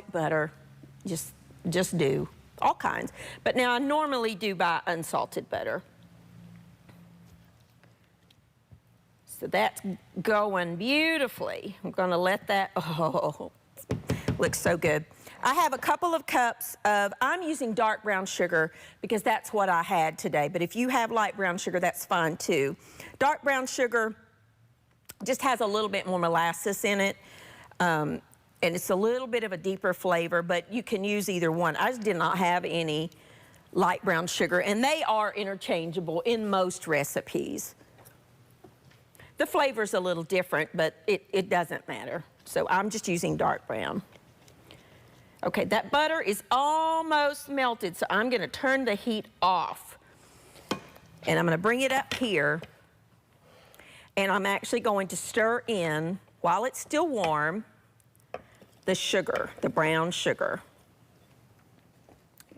like butter, just do. All kinds. But now I normally do buy unsalted butter. So that's going beautifully. I'm gonna let that, oh, looks so good. I have a couple of cups of, I'm using dark brown sugar because that's what I had today. But if you have light brown sugar, that's fine too. Dark brown sugar just has a little bit more molasses in it. And it's a little bit of a deeper flavor, but you can use either one. I just did not have any light brown sugar, and they are interchangeable in most recipes. The flavor's a little different, but it doesn't matter. So I'm just using dark brown. Okay, that butter is almost melted, so I'm gonna turn the heat off. And I'm gonna bring it up here, and I'm actually going to stir in, while it's still warm, the sugar, the brown sugar.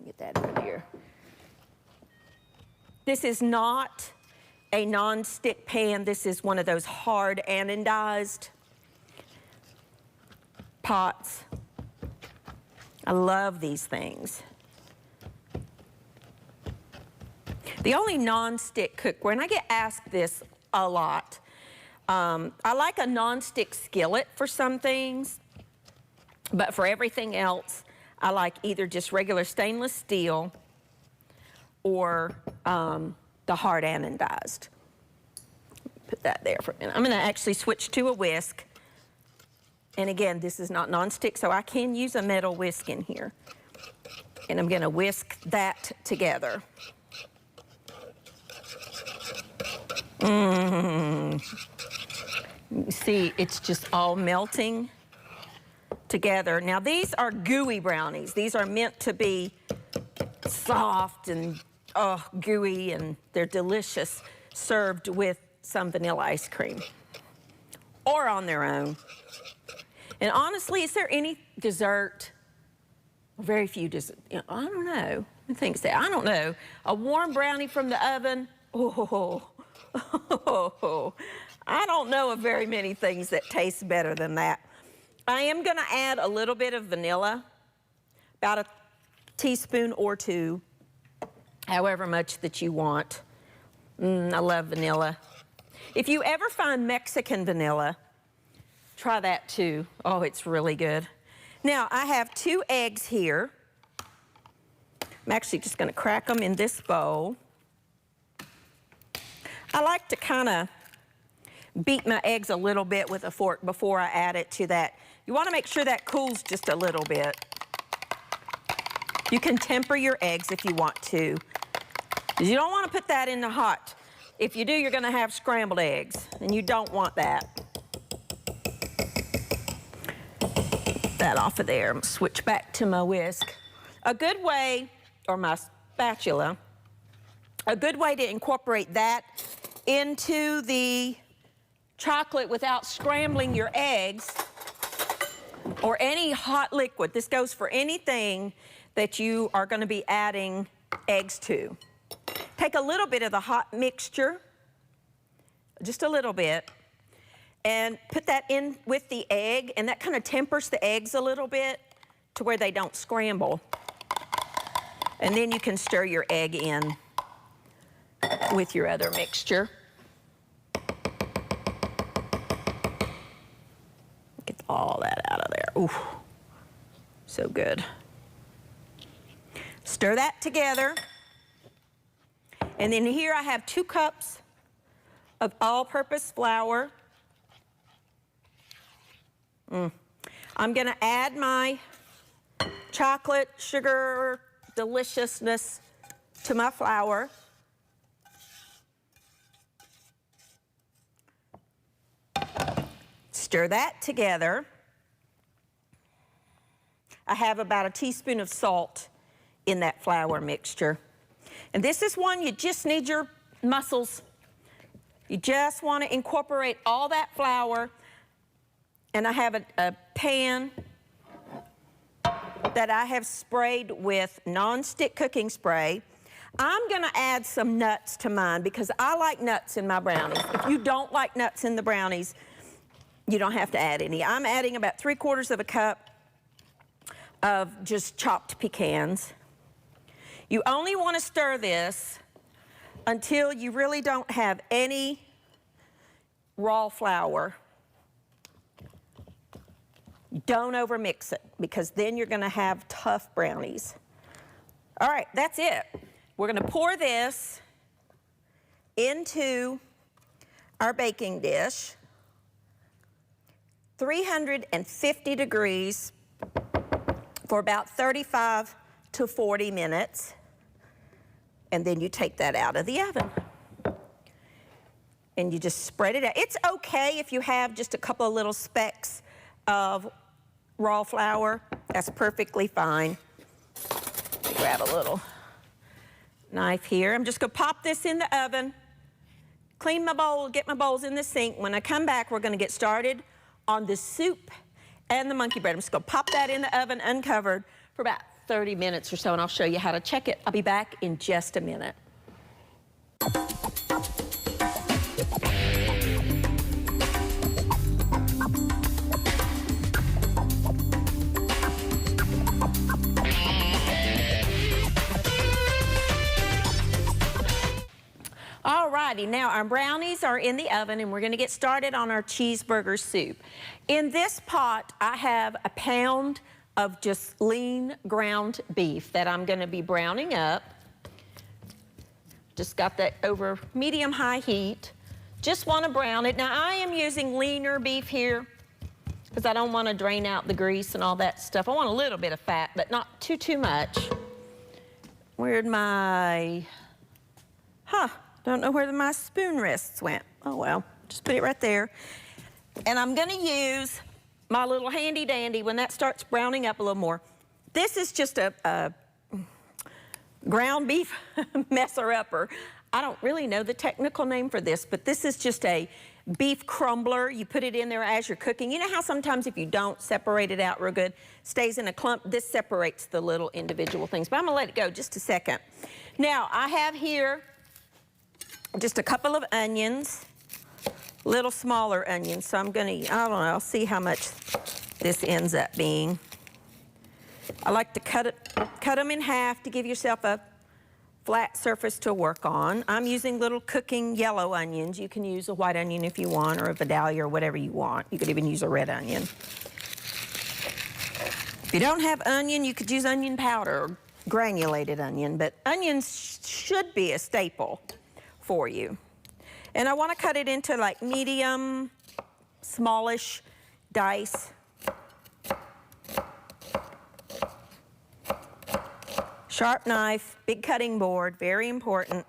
Get that over here. This is not a non-stick pan. This is one of those hard anodized pots. I love these things. The only non-stick cookware, and I get asked this a lot, I like a non-stick skillet for some things, but for everything else, I like either just regular stainless steel or the hard anodized. Put that there for a minute. I'm gonna actually switch to a whisk. And again, this is not nonstick, so I can use a metal whisk in here. And I'm gonna whisk that together. See, it's just all melting together. Now these are gooey brownies. These are meant to be soft and gooey, and they're delicious served with some vanilla ice cream or on their own. And honestly, is there any dessert? Very few dessert. I don't know. I don't know. A warm brownie from the oven. I don't know of very many things that taste better than that. I am going to add a little bit of vanilla, about a teaspoon or two, however much that you want. I love vanilla. If you ever find Mexican vanilla, try that too. Oh, it's really good. Now, I have 2 eggs here. I'm actually just going to crack them in this bowl. I like to kind of beat my eggs a little bit with a fork before I add it to that. You want to make sure that cools just a little bit. You can temper your eggs if you want to. You don't want to put that in the hot. If you do, you're going to have scrambled eggs, and you don't want that. That off of there. I'm going to switch back to my whisk. A good way, or my spatula, a good way to incorporate that into the chocolate without scrambling your eggs or any hot liquid. This goes for anything that you are going to be adding eggs to. Take a little bit of the hot mixture, just a little bit, and put that in with the egg, and that kind of tempers the eggs a little bit to where they don't scramble. And then you can stir your egg in with your other mixture. Get all that out of there. Ooh, so good. Stir that together. And then here I have 2 cups of all-purpose flour. I'm gonna add my chocolate, sugar, deliciousness to my flour. Stir that together. I have about a teaspoon of salt in that flour mixture. And this is one you just need your muscles. You just want to incorporate all that flour. And I have a pan that I have sprayed with non-stick cooking spray. I'm going to add some nuts to mine because I like nuts in my brownies. If you don't like nuts in the brownies, you don't have to add any. I'm adding about 3/4 of a cup of just chopped pecans. You only want to stir this until you really don't have any raw flour. Don't overmix it, because then you're going to have tough brownies. All right, that's it. We're going to pour this into our baking dish, 350 degrees for about 35 to 40 minutes. And then you take that out of the oven. And you just spread it out. It's okay if you have just a couple of little specks of raw flour. That's perfectly fine. Grab a little knife here. I'm just gonna pop this in the oven, clean my bowl, get my bowls in the sink. When I come back, we're gonna get started on the soup and the monkey bread. I'm just gonna pop that in the oven uncovered for about 30 minutes or so, and I'll show you how to check it. I'll be back in just a minute. Alrighty, now our brownies are in the oven, and we're going to get started on our cheeseburger soup. In this pot, I have a pound of just lean ground beef that I'm going to be browning up. Just got that over medium-high heat. Just want to brown it. Now, I am using leaner beef here because I don't want to drain out the grease and all that stuff. I want a little bit of fat, but not too much. Where'd my... Don't know where my spoon rests went. Oh well, just put it right there. And I'm gonna use my little handy dandy when that starts browning up a little more. This is just a ground beef messer-upper. I don't really know the technical name for this, but this is just a beef crumbler. You put it in there as you're cooking. You know how sometimes if you don't separate it out real good, stays in a clump? This separates the little individual things. But I'm gonna let it go just a second. Now, I have here just a couple of onions, little smaller onions. So I'm gonna, I don't know, I'll see how much this ends up being. I like to cut them in half to give yourself a flat surface to work on. I'm using little cooking yellow onions. You can use a white onion if you want, or a Vidalia, or whatever you want. You could even use a red onion. If you don't have onion, you could use onion powder or granulated onion, but onions should be a staple for you. And I want to cut it into like medium, smallish dice. Sharp knife, big cutting board, very important.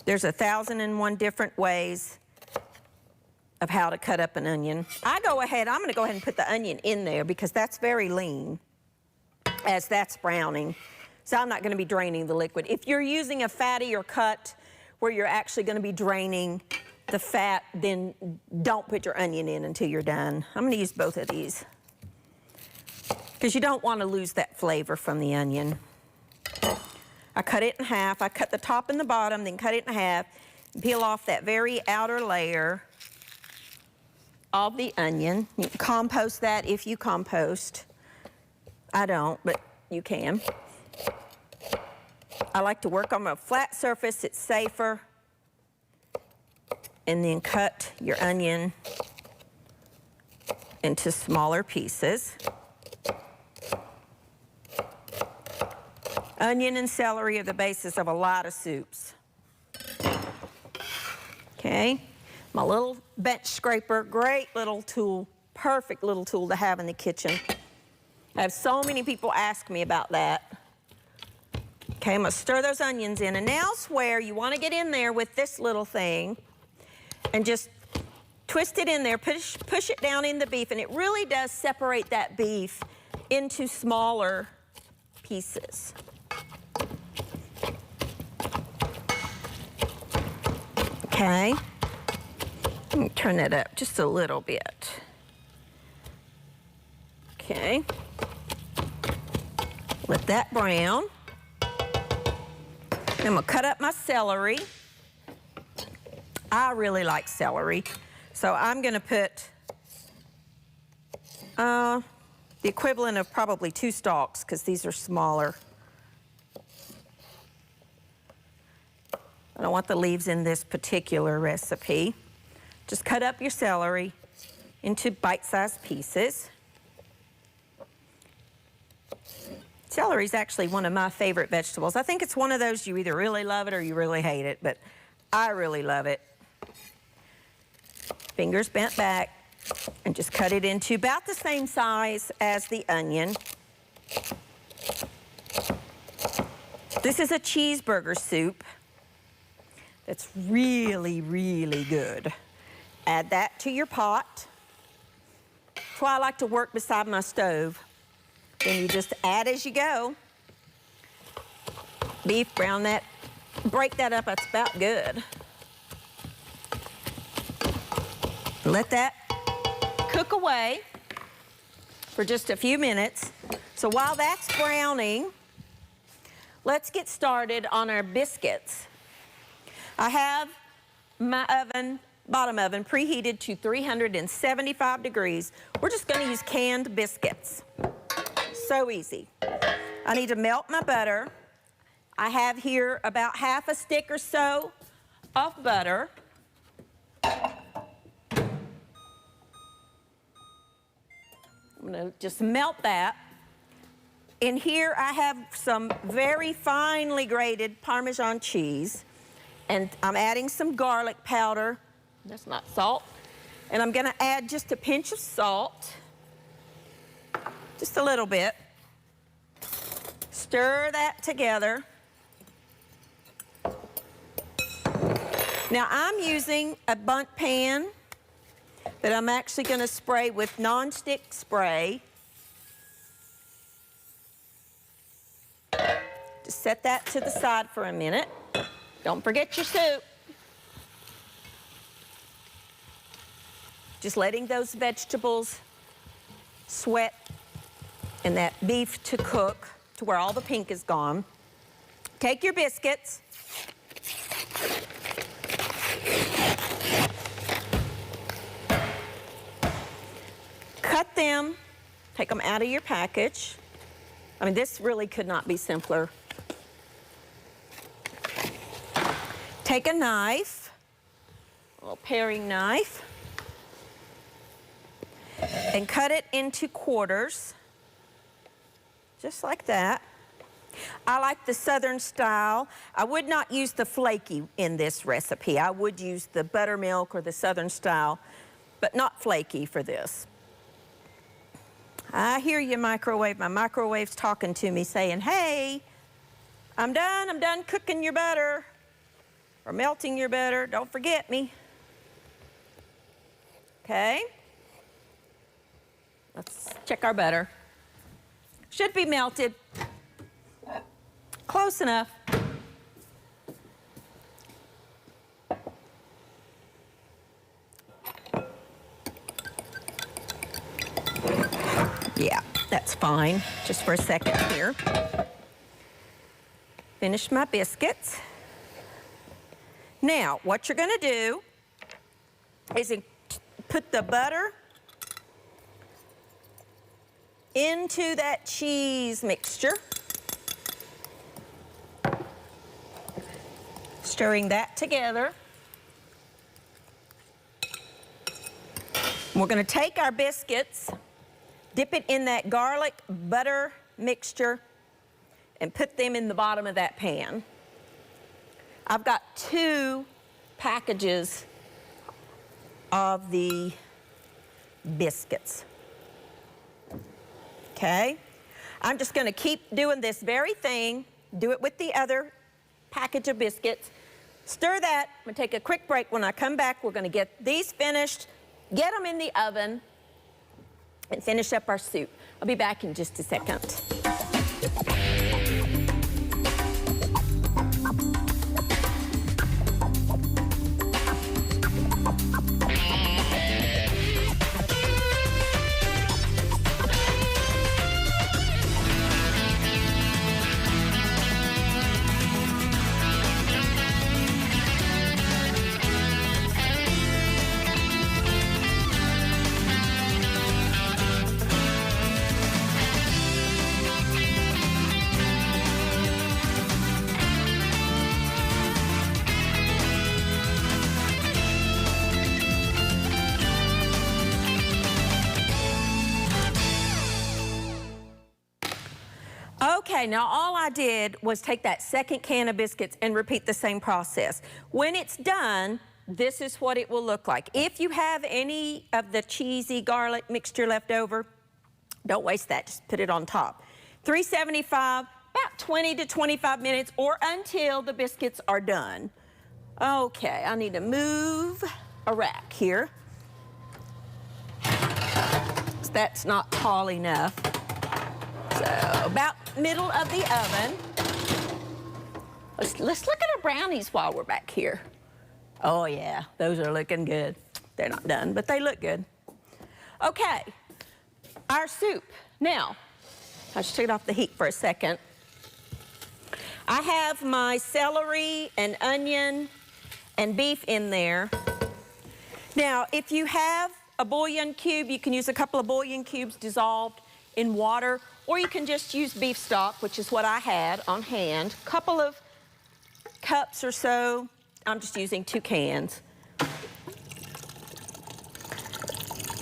There's 1,001 different ways of how to cut up an onion. I'm gonna go ahead and put the onion in there because that's very lean as that's browning. So I'm not gonna be draining the liquid. If you're using a fattier cut where you're actually gonna be draining the fat, then don't put your onion in until you're done. I'm gonna use both of these because you don't wanna lose that flavor from the onion. I cut it in half. I cut the top and the bottom, then cut it in half, peel off that very outer layer of the onion. You can compost that if you compost. I don't, but you can. I like to work on a flat surface, it's safer. And then cut your onion into smaller pieces. Onion and celery are the basis of a lot of soups. Okay, my little bench scraper, great little tool, perfect little tool to have in the kitchen. I have so many people ask me about that. Okay, I'm gonna stir those onions in, and now elsewhere you wanna get in there with this little thing and just twist it in there, push it down in the beef, and it really does separate that beef into smaller pieces. Okay, let me turn that up just a little bit. Okay, let that brown. I'm gonna cut up my celery. I really like celery, so I'm gonna put The equivalent of probably 2 stalks, because these are smaller. I don't want the leaves in this particular recipe. Just cut up your celery into bite-sized pieces. Celery is actually one of my favorite vegetables. I think it's one of those you either really love it or you really hate it, but I really love it. Fingers bent back, and just cut it into about the same size as the onion. This is a cheeseburger soup that's really, really good. Add that to your pot. That's why I like to work beside my stove. Then you just add as you go. Beef, brown that, break that up, that's about good. Let that cook away for just a few minutes. So while that's browning, let's get started on our biscuits. I have my oven, bottom oven, preheated to 375 degrees. We're just going to use canned biscuits. So easy. I need to melt my butter. I have here about half a stick or so of butter. I'm going to just melt that. In here I have some very finely grated Parmesan cheese, and I'm adding some garlic powder. That's not salt. And I'm going to add just a pinch of salt. Just a little bit. Stir that together. Now I'm using a bundt pan that I'm actually going to spray with nonstick spray. Just set that to the side for a minute. Don't forget your soup. Just letting those vegetables sweat and that beef to cook to where all the pink is gone. Take your biscuits. Cut them, take them out of your package. I mean, this really could not be simpler. Take a knife, a little paring knife, and cut it into quarters, just like that. I like the southern style. I would not use the flaky in this recipe. I would use the buttermilk or the southern style, but not flaky for this. I hear you, microwave. My microwave's talking to me saying, hey, I'm done cooking your butter or melting your butter. Don't forget me. Okay. Let's check our butter. Should be melted. Close enough. Yeah, that's fine. Just for a second here. Finish my biscuits. Now, what you're going to do is put the butter into that cheese mixture. Stirring that together. We're going to take our biscuits, dip it in that garlic butter mixture, and put them in the bottom of that pan. I've got 2 packages of the biscuits. Okay? I'm just going to keep doing this very thing. Do it with the other package of biscuits. Stir that. I'm going to take a quick break. When I come back, we're going to get these finished, get them in the oven, and finish up our soup. I'll be back in just a second. Okay, now all I did was take that second can of biscuits and repeat the same process. When it's done, this is what it will look like. If you have any of the cheesy garlic mixture left over, don't waste that, just put it on top. 375, about 20 to 25 minutes or until the biscuits are done. Okay, I need to move a rack here. That's not tall enough. So about middle of the oven. Let's look at our brownies while we're back here. Oh yeah, those are looking good. They're not done, but they look good. Okay, our soup. Now, I just took it off the heat for a second. I have my celery and onion and beef in there. Now, if you have a bouillon cube, you can use a couple of bouillon cubes dissolved in water, or you can just use beef stock, which is what I had on hand. A couple of cups or so. I'm just using 2 cans.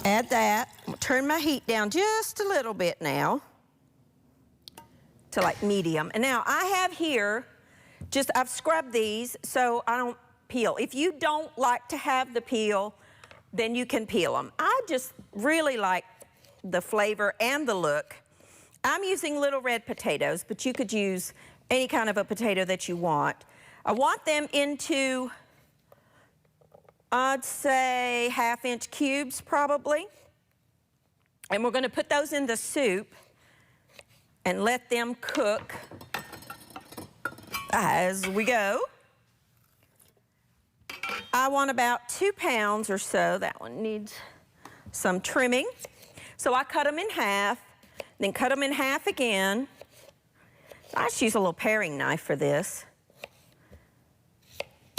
Add that. I'm gonna turn my heat down just a little bit now to like medium. And now I have here, I've scrubbed these so I don't peel. If you don't like to have the peel, then you can peel them. I just really like the flavor and the look. I'm using little red potatoes, but you could use any kind of a potato that you want. I want them into, I'd say, 1/2-inch cubes probably. And we're gonna put those in the soup and let them cook as we go. I want about 2 pounds or so. That one needs some trimming. So I cut them in half, then cut them in half again. I just use a little paring knife for this.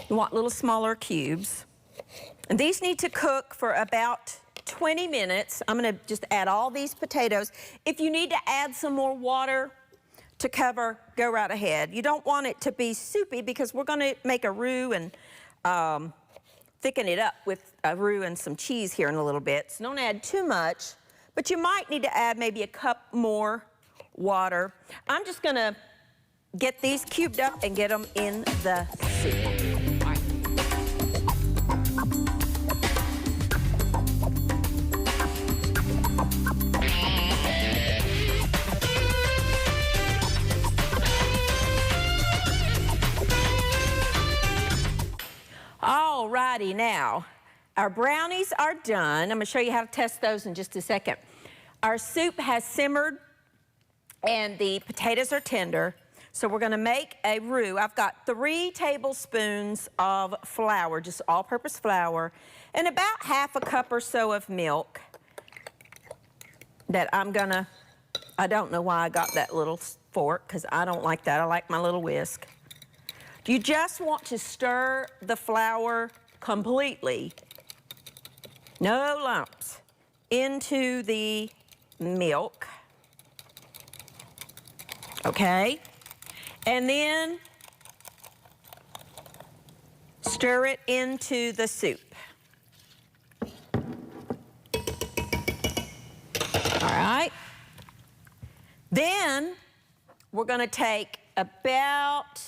You want little smaller cubes. And these need to cook for about 20 minutes. I'm gonna just add all these potatoes. If you need to add some more water to cover, go right ahead. You don't want it to be soupy because we're gonna make a roux and thicken it up with a roux and some cheese here in a little bit. So don't add too much, but you might need to add maybe a cup more water. I'm just gonna get these cubed up and get them in the soup. Alrighty, now, our brownies are done. I'm gonna show you how to test those in just a second. Our soup has simmered and the potatoes are tender, so we're gonna make a roux. I've got 3 tablespoons of flour, just all-purpose flour, and about 1/2 cup or so of milk that I don't know why I got that little fork, because I don't like that. I like my little whisk. You just want to stir the flour completely, no lumps, into the milk, okay? And then stir it into the soup. All right. Then we're gonna take about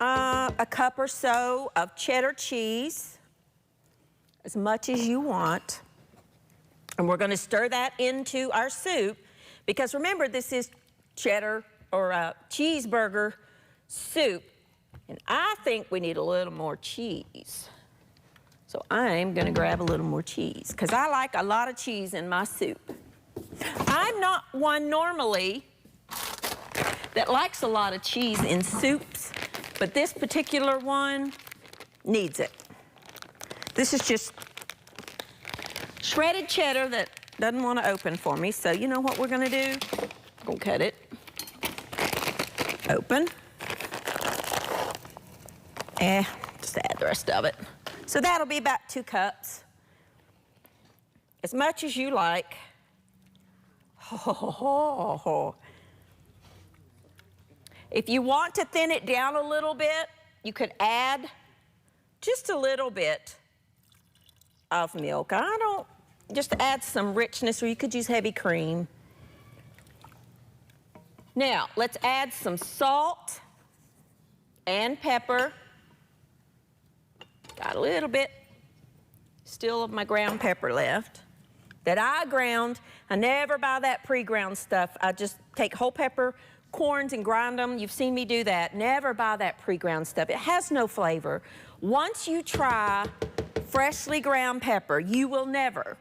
a cup or so of cheddar cheese, as much as you want. And we're gonna stir that into our soup, because remember, this is cheddar or cheeseburger soup. And I think we need a little more cheese. So I'm gonna grab a little more cheese, because I like a lot of cheese in my soup. I'm not one normally that likes a lot of cheese in soups, but this particular one needs it. This is just shredded cheddar that doesn't want to open for me. So you know what we're gonna do? We're gonna cut it open. Just add the rest of it. So that'll be about 2 cups. As much as you like. If you want to thin it down a little bit, you could add just a little bit of milk. Just add some richness, or you could use heavy cream. Now, let's add some salt and pepper. Got a little bit still of my ground pepper left that I ground. I never buy that pre-ground stuff. I just take whole pepper corns and grind them. You've seen me do that. Never buy that pre-ground stuff. It has no flavor. Once you try freshly ground pepper, you will never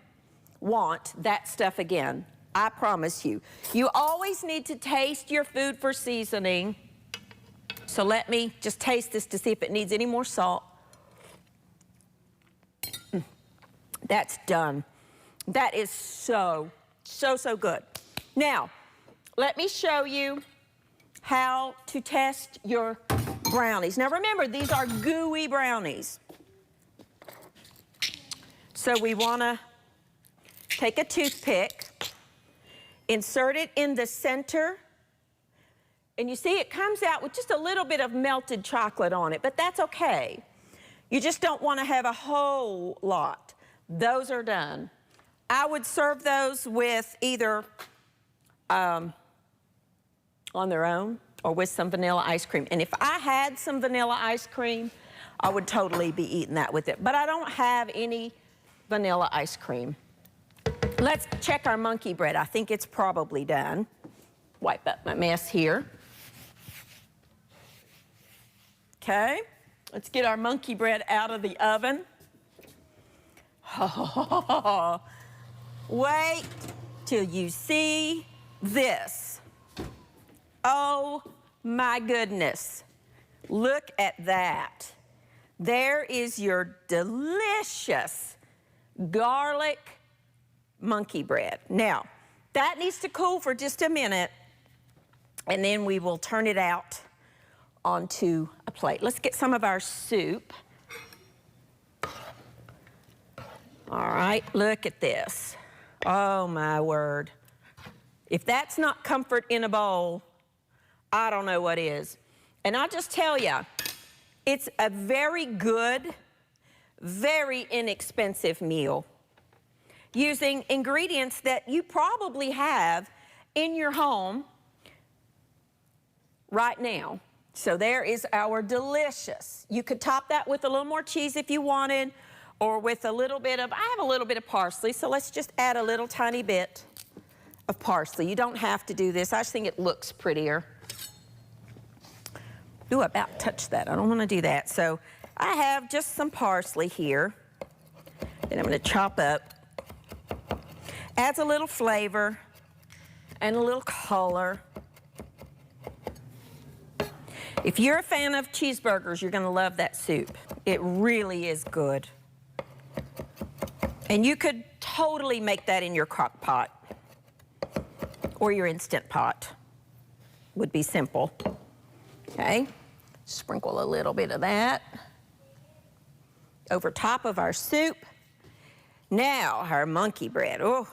want that stuff again. I promise you. You always need to taste your food for seasoning. So let me just taste this to see if it needs any more salt. That's done. That is so good. Now, let me show you how to test your brownies. Now remember, these are gooey brownies. So we want to take a toothpick, insert it in the center, and you see it comes out with just a little bit of melted chocolate on it, but that's okay. You just don't want to have a whole lot. Those are done. I would serve those with either on their own or with some vanilla ice cream. And if I had some vanilla ice cream, I would totally be eating that with it. But I don't have any vanilla ice cream. Let's check our monkey bread. I think it's probably done. Wipe up my mess here. Okay, let's get our monkey bread out of the oven. Oh, wait till you see this. Oh my goodness, look at that. There is your delicious garlic monkey bread. Now, that needs to cool for just a minute, and then we will turn it out onto a plate. Let's get some of our soup. All right, look at this. Oh my word. If that's not comfort in a bowl, I don't know what is. And I'll just tell you, it's a very good, very inexpensive meal using ingredients that you probably have in your home right now. So there is our delicious. You could top that with a little more cheese if you wanted, or with a little bit of, I have a little bit of parsley, so let's just add a little tiny bit of parsley. You don't have to do this. I just think it looks prettier. Ooh, I about touched that. I don't want to do that. So I have just some parsley here that I'm going to chop up. Adds a little flavor and a little color. If you're a fan of cheeseburgers, you're going to love that soup. It really is good. And you could totally make that in your crock pot or your Instant Pot. Would be simple. Okay, sprinkle a little bit of that over top of our soup. Now, our monkey bread. Oh,